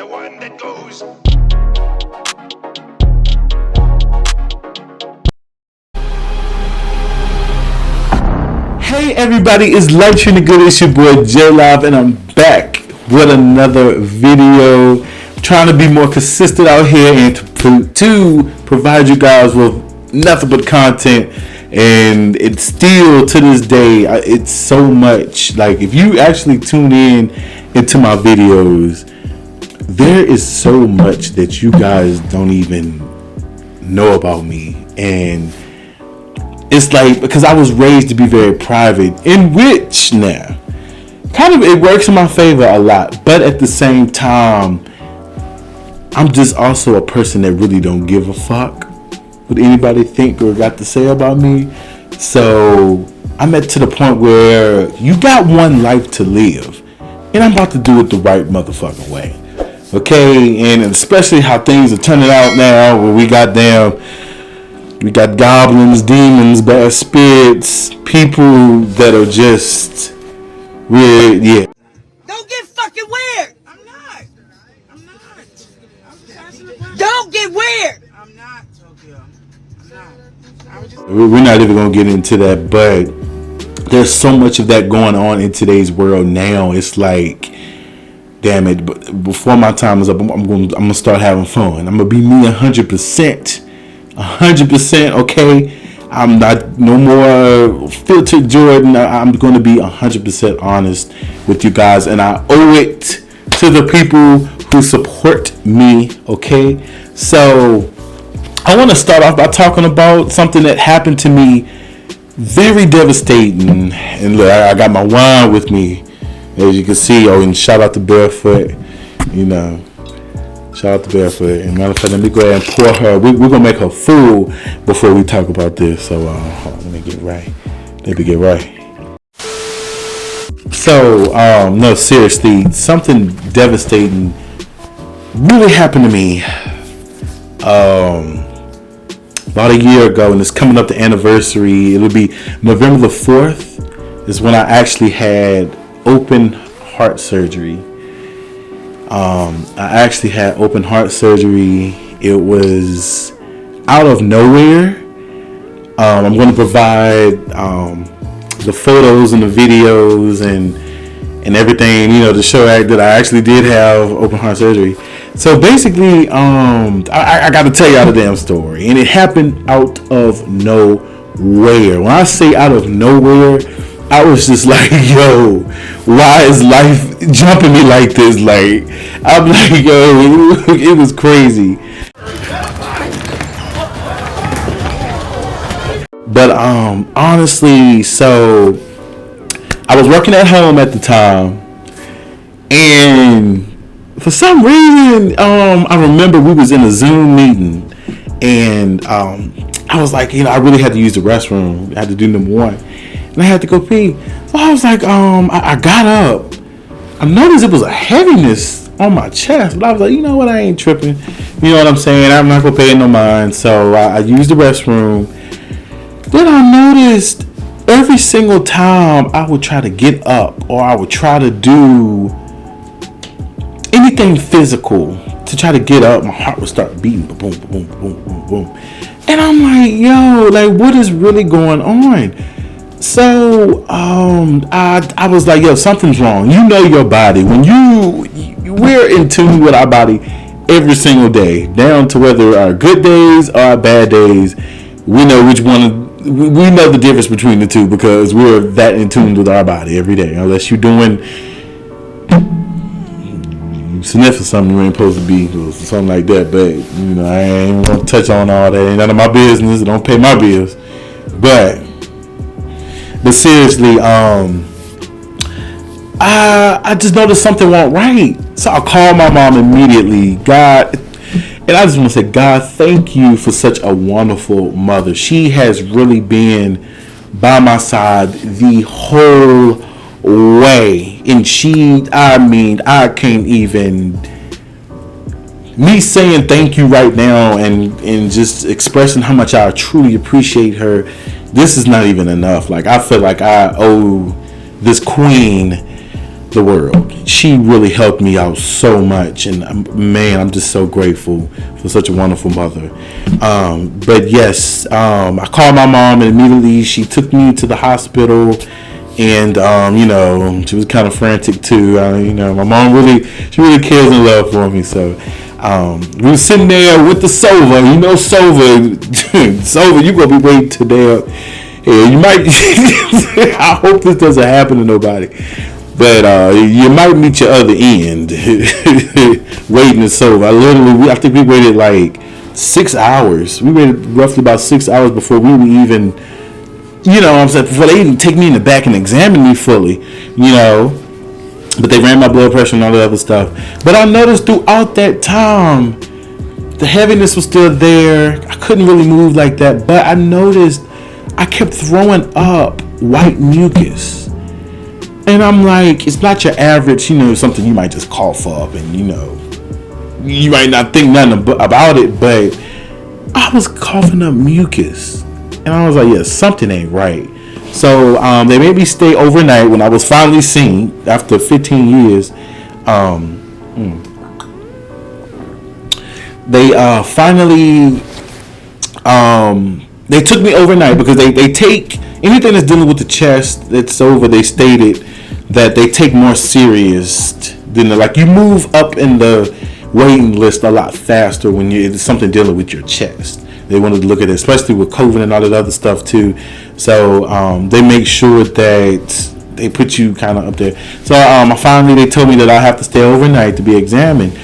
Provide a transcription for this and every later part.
the one that goes. Hey everybody, it's Life Treating Good. It's your boy J Live, and I'm back with another video. Trying to be more consistent out here and to provide you guys with nothing but content. And it's still to this day, it's so much. Like, if you actually tune in into my videos, there is so much that you guys don't even know about me. And it's like, because I was raised to be very private, in which now kind of it works in my favor a lot, but at the same time, I'm just also a person that really don't give a fuck what anybody think or got to say about me. So I'm at to the point where you got one life to live, and I'm about to do it the right motherfucking way. Okay, and especially how things are turning out now, where we got goblins, demons, bad spirits, people that are just weird. Yeah. Don't get fucking weird. I'm not. Don't get weird. I'm not, Tokyo. I'm not. I was just. We're not even gonna get into that, but there's so much of that going on in today's world now. It's like, damn it! But before my time is up, I'm gonna start having fun. I'm gonna be me 100%. 100%. Okay, I'm not no more filtered Jordan. I'm going to be 100% honest with you guys, and I owe it to the people who support me. Okay, so I want to start off by talking about something that happened to me, very devastating. And look, I got my wine with me, as you can see. Oh, and shout out to Barefoot, you know. Shout out to Barefoot. And matter of fact, let me go ahead and pour her. We're going to make her full before we talk about this. So let me get right. So, no, seriously, something devastating really happened to me about a year ago, and it's coming up the anniversary. It'll be November the 4th is when I actually had open heart surgery. I actually had open heart surgery. It was out of nowhere. I'm going to provide the photos and the videos and everything, to show that I actually did have open heart surgery. So basically, I got to tell y'all the damn story, and it happened out of nowhere. When I say out of nowhere, I was just like, yo, why is life jumping me like this? Like, I'm like, yo, it was crazy. But honestly, so I was working at home at the time, and for some reason, I remember we was in a Zoom meeting, and I was like, I really had to use the restroom. I had to do number one. And I had to go pee. So I was like, I got up. I noticed it was a heaviness on my chest. But I was like, you know what? I ain't tripping. You know what I'm saying? I'm not going to pay it no mind. So I used the restroom. Then I noticed every single time I would try to get up, or I would try to do anything physical to try to get up, my heart would start beating. Boom, boom, boom, boom, boom. And I'm like, yo, like, what is really going on? So I was like, yo, something's wrong. You know your body. When we're in tune with our body every single day, down to whether our good days or our bad days. We know which one. We know the difference between the two, because we're that in tune with our body every day. Unless you're doing sniffing something you ain't supposed to be, or something like that. But I ain't gonna touch on all that. Ain't none of my business. Don't pay my bills. But seriously, I just noticed something wasn't right. So I called my mom immediately. And I just want to say, God, thank you for such a wonderful mother. She has really been by my side the whole way. And I can't even, me saying thank you right now and just expressing how much I truly appreciate her, this is not even enough. Like, I feel like I owe this queen the world. She really helped me out so much, and man, I'm just so grateful for such a wonderful mother. But yes, I called my mom, and immediately she took me to the hospital. And she was kind of frantic too. My mom she really cares and love for me. So we were sitting there with the Sova. Sova, Sova, you gonna be waiting today. Yeah, you might. I hope this doesn't happen to nobody. But you might meet your other end waiting to Sova. I think we waited like 6 hours. We waited roughly about 6 hours before we were even. I'm saying, before they even take me in the back and examine me fully, but they ran my blood pressure and all the other stuff. But I noticed throughout that time, the heaviness was still there. I couldn't really move like that, but I noticed I kept throwing up white mucus. And I'm like, it's not your average, something you might just cough up and, you might not think nothing about it, but I was coughing up mucus. And I was like, yeah, something ain't right. So they made me stay overnight when I was finally seen after 15 years. They finally they took me overnight because they take anything that's dealing with the chest that's over. They stated that they take more serious than like you move up in the waiting list a lot faster when it's something dealing with your chest. They wanted to look at it, especially with COVID and all that other stuff too. So they make sure that they put you kind of up there. So finally they told me that I have to stay overnight to be examined.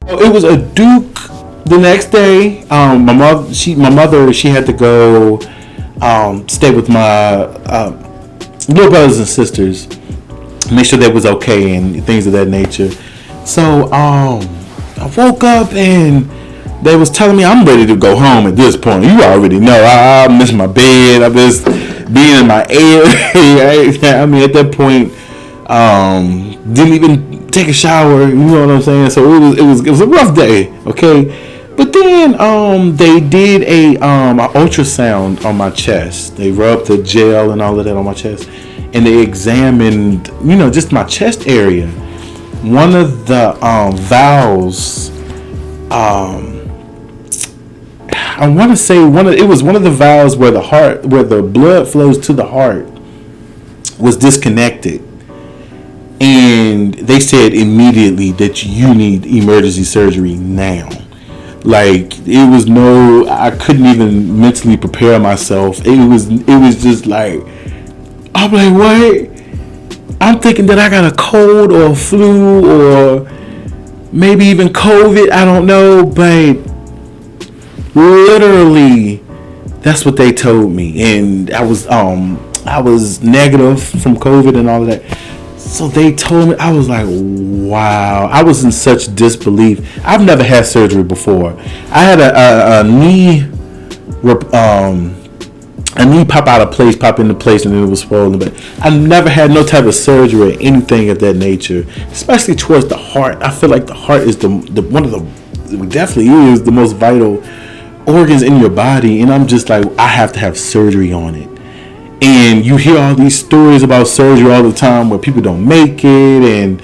So it was a Duke the next day. My mother, she had to go stay with my little brothers and sisters, make sure that was okay and things of that nature. So I woke up and they was telling me I'm ready to go home at this point. You already know I miss my bed. I miss being in my area. I mean, at that point, didn't even take a shower. You know what I'm saying? So it was a rough day. Okay, but then they did a ultrasound on my chest. They rubbed the gel and all of that on my chest, and they examined just my chest area. One of the valves, I want to say it was one of the valves where the blood flows to the heart was disconnected, and they said immediately that you need emergency surgery now. Like I couldn't even mentally prepare myself. It was just like, I'm like, what? I'm thinking that I got a cold or a flu or maybe even COVID. I don't know, but literally, that's what they told me, and I was negative from COVID and all of that. So they told me, I was like, wow. I was in such disbelief. I've never had surgery before. I had a knee pop into place, and it was swollen. But I never had no type of surgery or anything of that nature, especially towards the heart. I feel like the heart is it definitely is the most vital organs in your body, and I'm just like, I have to have surgery on it. And you hear all these stories about surgery all the time where people don't make it and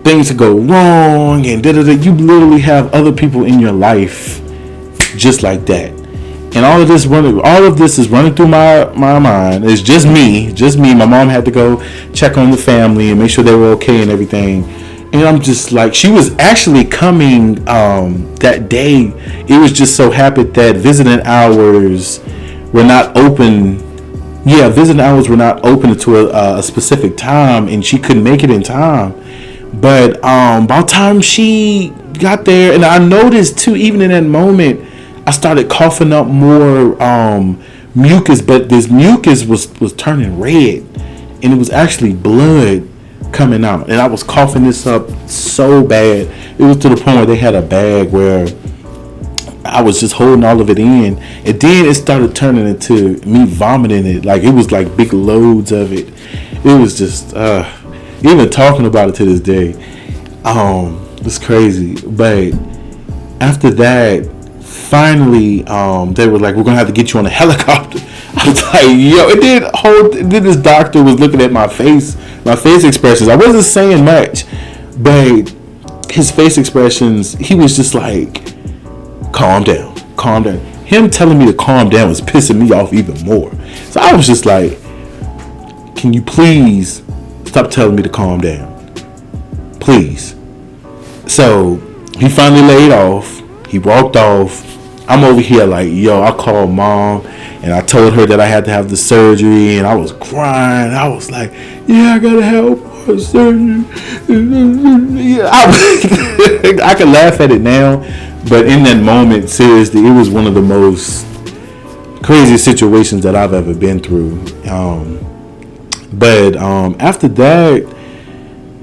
things go wrong and you literally have other people in your life just like that. And all of this is running through my mind. It's just me. My mom had to go check on the family and make sure they were okay and everything. And I'm just like, she was actually coming that day. It was just so happened that visiting hours were not open. Yeah, visiting hours were not open to a specific time, and she couldn't make it in time. But by the time she got there, and I noticed too, even in that moment, I started coughing up more mucus, but this mucus was turning red, and it was actually blood coming out, and I was coughing this up so bad. It was to the point where they had a bag where I was just holding all of it in, and then it started turning into me vomiting it. Like it was like big loads of it. It was just even talking about it to this day, it's crazy. But after that, finally, they were like, we're gonna have to get you on a helicopter. I was like, yo, then this doctor was looking at my face expressions. I wasn't saying much, but his face expressions, he was just like, calm down, calm down. Him telling me to calm down was pissing me off even more. So I was just like, can you please stop telling me to calm down? Please. So he finally laid off. He walked off. I'm over here like, yo, I called mom and I told her that I had to have the surgery, and I was crying. I was like, yeah, I gotta have surgery. I can laugh at it now, but in that moment, seriously, it was one of the most crazy situations that I've ever been through. But after that,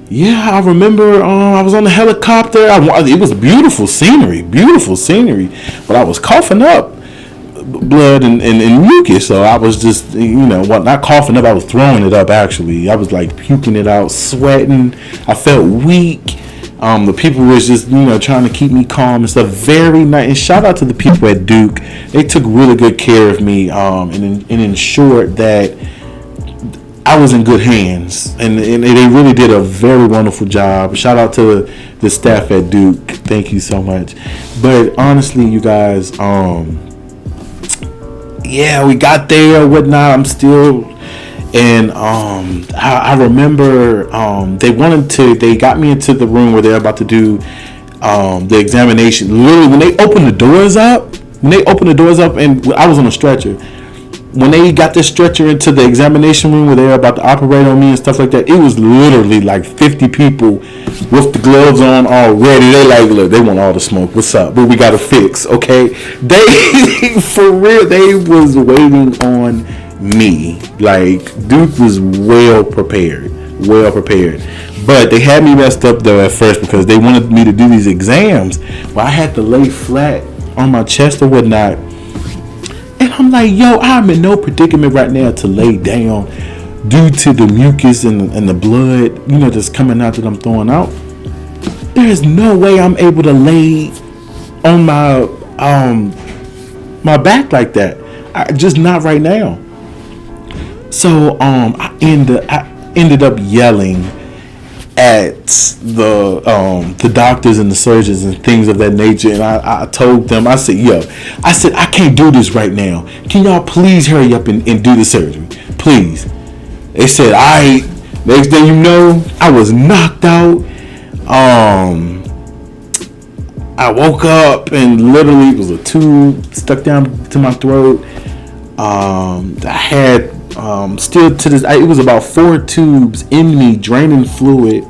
yeah, I remember I was on the helicopter. It was beautiful scenery, but I was coughing up blood and mucus. So I was just, not coughing up. I was throwing it up, actually. I was like puking it out, sweating. I felt weak. The people was just, trying to keep me calm and stuff. Very nice. And shout out to the people at Duke. They took really good care of me and ensured that I was in good hands, and they really did a very wonderful job. Shout out to the staff at Duke. Thank you so much. But honestly, you guys, yeah, we got there, whatnot. I'm still, and I remember they got me into the room where they're about to do the examination. Literally, when they opened the doors up, and I was on a stretcher. When they got this stretcher into the examination room where they were about to operate on me and stuff like that, it was literally like 50 people with the gloves on already. They like, look, they want all the smoke. What's up? But we got to fix, okay? They, for real, they was waiting on me. Like, Duke was well prepared. But they had me messed up though at first because they wanted me to do these exams. Well, I had to lay flat on my chest or whatnot. And I'm like, yo, I'm in no predicament right now to lay down due to the mucus and the blood, that's coming out that I'm throwing out. There's no way I'm able to lay on my back like that. Just not right now. So I ended up yelling at the doctors and the surgeons and things of that nature, and I told them, I said, I can't do this right now. Can y'all please hurry up and do the surgery, please? They said, all right. Next thing you know, I was knocked out. I woke up and literally it was a tube stuck down to my throat. I had still to this, it was about 4 tubes in me draining fluid,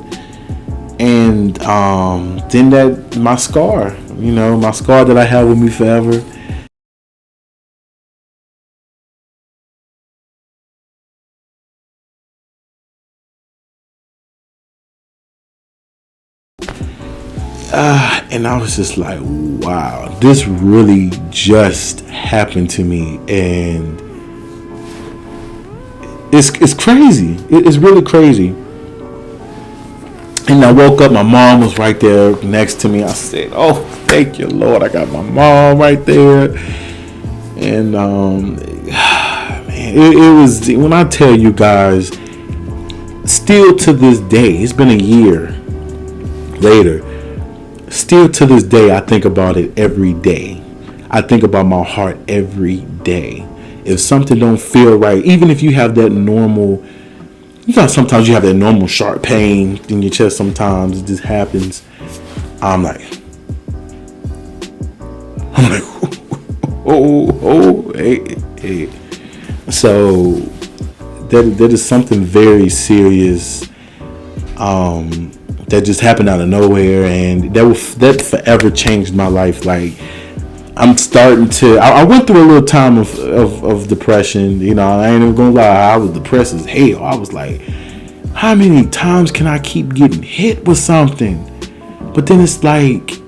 and then my scar that I have with me forever. And I was just like, wow, this really just happened to me, and it's crazy. It's really crazy. And I woke up, my mom was right there next to me. I said, oh, thank you, Lord. I got my mom right there. And man, it was, when I tell you guys, still to this day, it's been a year later, still to this day, I think about it every day. I think about my heart every day. If something don't feel right, even if you have that normal, sometimes you have that normal sharp pain in your chest. Sometimes it just happens. I'm like, oh, hey. So that is something very serious. That just happened out of nowhere, and that forever changed my life. Like, I'm starting to. I went through a little time of depression. I ain't even gonna lie. I was depressed as hell. I was like, how many times can I keep getting hit with something? But then it's like,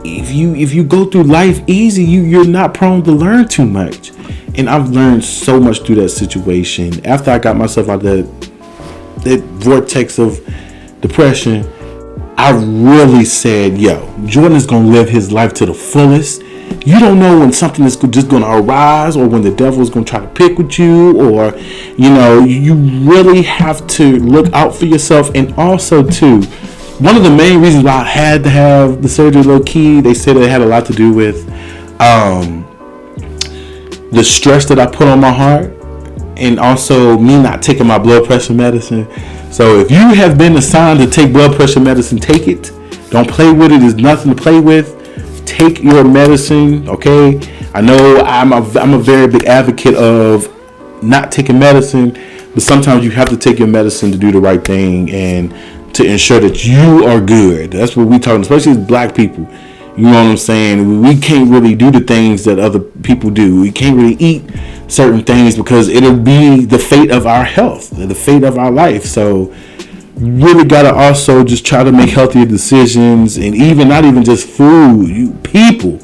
if you go through life easy, you're not prone to learn too much. And I've learned so much through that situation. After I got myself out of that vortex of depression, I really said, yo, Jordan's gonna live his life to the fullest. you don't know when something is just going to arise, or when the devil is going to try to pick with you, or you really have to look out for yourself. And also too, one of the main reasons why I had to have the surgery low key, they said it had a lot to do with the stress that I put on my heart, and also me not taking my blood pressure medicine. So if you have been assigned to take blood pressure medicine, take it. Don't play with it. There's nothing to play with. Take your medicine, okay? I know I'm a very big advocate of not taking medicine, but sometimes you have to take your medicine to do the right thing and to ensure that you are good. That's what we talking, especially as black people. You know what I'm saying? We can't really do the things that other people do. We can't really eat certain things because it'll be the fate of our health, the fate of our life. So you really gotta also just try to make healthier decisions, and even not even just food. You people,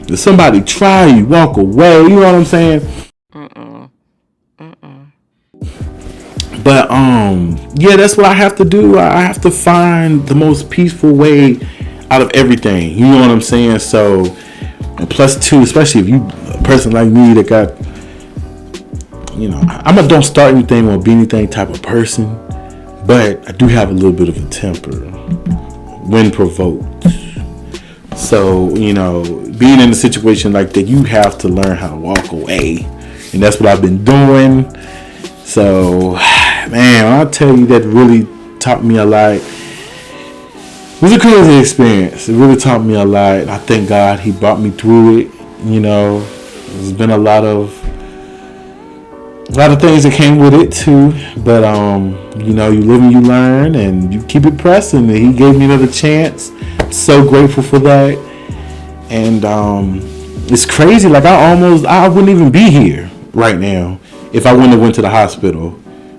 if somebody try you, walk away. You know what I'm saying? But yeah, that's what I have to do. I have to find the most peaceful way out of everything. You know what I'm saying? So, and plus two, especially if you a person like me that got, I'm a don't start anything or be anything type of person, but I do have a little bit of a temper when provoked. So, being in a situation like that, you have to learn how to walk away, and that's what I've been doing. So, man, I'll tell you, that really taught me a lot. It was a crazy experience. It really taught me a lot. I thank God He brought me through it. There's been a lot of things that came with it too. But you live and you learn, and you keep it pressing. And He gave me another chance. I'm so grateful for that. And it's crazy. Like I wouldn't even be here right now if I wouldn't have went to the hospital.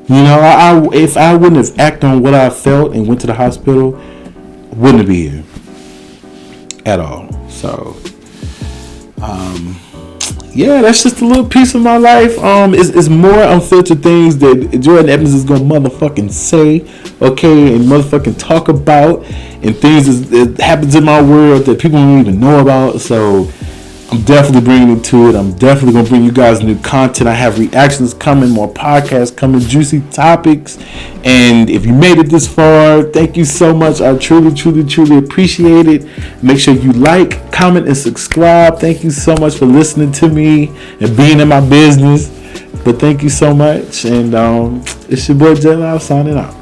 If I wouldn't have acted on what I felt and went to the hospital, wouldn't be here at all. So yeah, that's just a little piece of my life. It's more unfiltered things that Jordan Evans is gonna motherfucking say, okay, and motherfucking talk about, and things that happens in my world that people don't even know about. So I'm definitely bringing it to it. I'm definitely going to bring you guys new content. I have reactions coming, more podcasts coming, juicy topics. And if you made it this far, thank you so much. I truly, truly, truly appreciate it. Make sure you like, comment, and subscribe. Thank you so much for listening to me and being in my business. But thank you so much. And it's your boy J Live signing out.